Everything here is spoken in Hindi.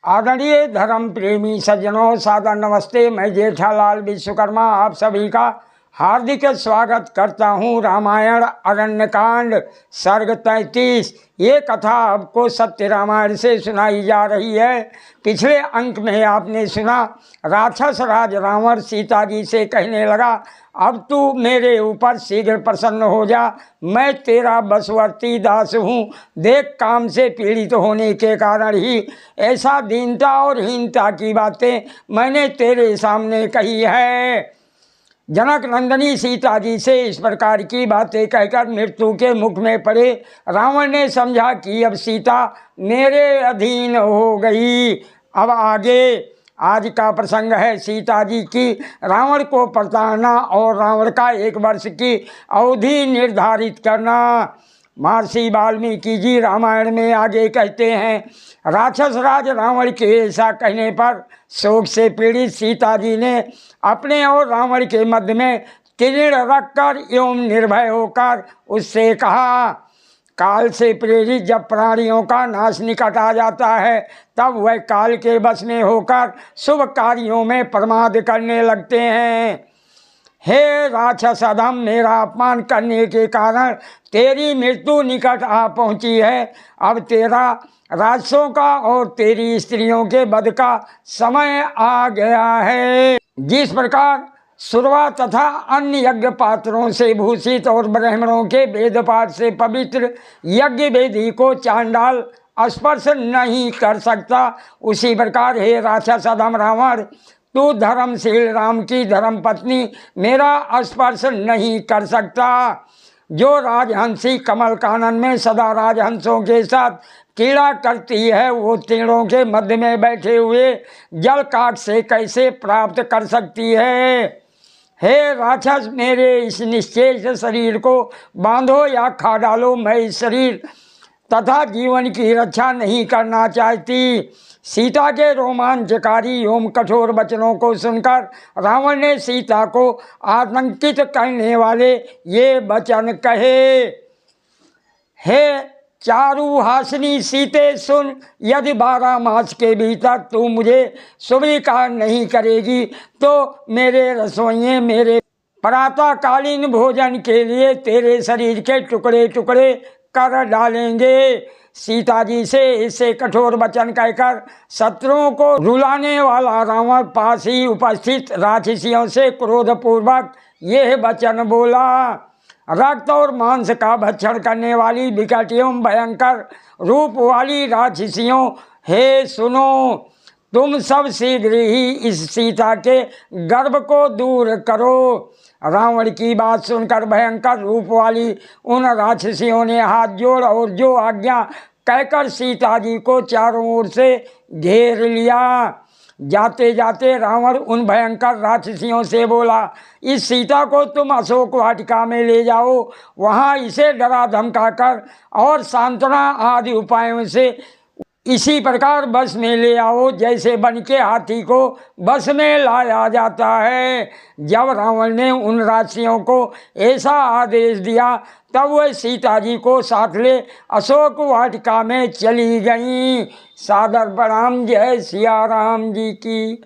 आदरणीय धर्म प्रेमी सज्जनों, सादर नमस्ते। मैं जेठालाल विश्वकर्मा आप सभी का हार्दिक स्वागत करता हूँ। रामायण अरण्यकांड सर्ग 33। ये कथा आपको सत्य रामायण से सुनाई जा रही है। पिछले अंक में आपने सुना, राक्षस राज रावण सीता जी से कहने लगा, अब तू मेरे ऊपर शीघ्र प्रसन्न हो जा, मैं तेरा बसवर्ती दास हूँ। देख, काम से पीड़ित होने के कारण ही ऐसा दीनता और हीनता की बातें मैंने तेरे सामने कही है। जनक नंदनी सीता जी से इस प्रकार की बातें कहकर मृत्यु के मुख में पड़े। रावण ने समझा कि अब सीता मेरे अधीन हो गई। अब आगे आज का प्रसंग है सीता जी की रावण को प्रताड़ना और रावण का 1 वर्ष की अवधि निर्धारित करना। महर्षि वाल्मीकि जी रामायण में आगे कहते हैं, राक्षस राज रावण के ऐसा कहने पर शोक से पीड़ित सीता जी ने अपने और रावण के मध्य में तीर रखकर एवं निर्भय होकर उससे कहा, काल से प्रेरित जब प्राणियों का नाश निकट आ जाता है तब वह काल के वश में होकर शुभ कार्यों में प्रमाद करने लगते हैं। हे राक्षस अधम, मेरा अपमान करने के कारण तेरी मृत्यु निकट आ पहुंची है। अब तेरा राक्षसों का और तेरी स्त्रियों के वध का समय आ गया है। जिस प्रकार सुरवा तथा अन्य यज्ञ पात्रों से भूषित और ब्राह्मणों के वेद पाठ से पवित्र यज्ञ वेदी को चांडाल स्पर्श नहीं कर सकता, उसी प्रकार हे राक्षस अधम रावण, तू धर्मशील राम की धर्मपत्नी मेरा स्पर्श नहीं कर सकता। जो राजहंसी कमल कानन में सदा राजहंसों के साथ क्रीड़ा करती है, वो तीरों के मध्य में बैठे हुए जल काट से कैसे प्राप्त कर सकती है। हे राक्षस, मेरे इस निश्चेष शरीर को बांधो या खा डालो, मैं इस शरीर तथा जीवन की रक्षा नहीं करना चाहती। सीता के रोमांचकारी एवं कठोर वचनों को सुनकर रावण ने सीता को आतंकित करने वाले ये वचन कहे, हे चारुहासिनी सीते सुन, यदि 12 मास के भीतर तू मुझे स्वीकार नहीं करेगी तो मेरे रसोइये मेरे प्रातःकालीन भोजन के लिए तेरे शरीर के टुकड़े टुकड़े कर डालेंगे। सीता जी से इससे कठोर वचन कहकर शत्रुओं को रुलाने वाला रावण पास ही उपस्थित राक्षसियों से क्रोधपूर्वक यह वचन बोला, रक्त और मांस का भक्षण करने वाली विकट एवं भयंकर रूप वाली राक्षसियों, हे सुनो, तुम सब शीघ्र ही इस सीता के गर्भ को दूर करो। रावण की बात सुनकर भयंकर रूप वाली उन राक्षसियों ने हाथ जोड़ और जो आज्ञा कहकर सीता जी को चारों ओर से घेर लिया। जाते जाते रावण उन भयंकर राक्षसियों से बोला, इस सीता को तुम अशोक वाटिका में ले जाओ, वहाँ इसे डरा धमका कर और सांत्वना आदि उपायों से इसी प्रकार बस में ले आओ जैसे बन के हाथी को बस में लाया जाता है। जब रावण ने उन राक्षसियों को ऐसा आदेश दिया तब वह सीता जी को साथ ले अशोक वाटिका में चली गईं। सादर प्रणाम। जय सिया राम जी की।